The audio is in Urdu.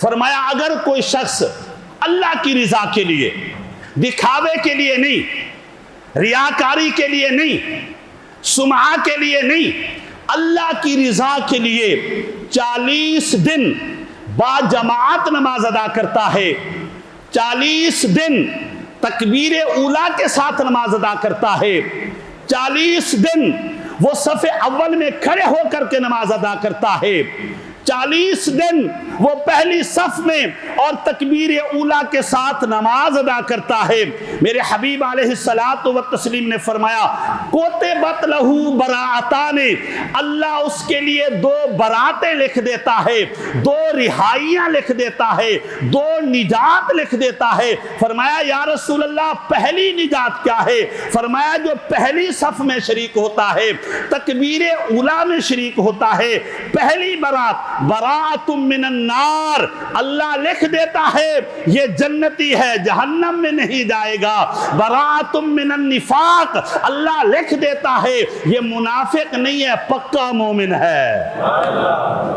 فرمایا اگر کوئی شخص اللہ کی رضا کے لیے، دکھاوے کے لیے نہیں، ریاکاری کے لیے نہیں، سمعہ کے لیے نہیں، اللہ کی رضا کے لیے 40 دن با جماعت نماز ادا کرتا ہے، 40 دن تکبیر اولا کے ساتھ نماز ادا کرتا ہے، 40 دن وہ صف اول میں کھڑے ہو کر کے نماز ادا کرتا ہے، 40 دن وہ پہلی صف میں اور تکبیر اولا کے ساتھ نماز ادا کرتا ہے، میرے حبیب علیہ الصلاۃ والتسلیم نے فرمایا کوتبت لہو براءتان، اللہ اس کے لیے 2 براتیں لکھ دیتا ہے، 2 رہائیاں لکھ دیتا ہے، 2 نجات لکھ دیتا ہے۔ فرمایا یا رسول اللہ پہلی نجات کیا ہے؟ فرمایا جو پہلی صف میں شریک ہوتا ہے، تکبیر اولا میں شریک ہوتا ہے، پہلی برات براءۃ من النار، اللہ لکھ دیتا ہے یہ جنتی ہے، جہنم میں نہیں جائے گا۔ براءۃ من النفاق، اللہ لکھ دیتا ہے یہ منافق نہیں ہے، پکا مومن ہے۔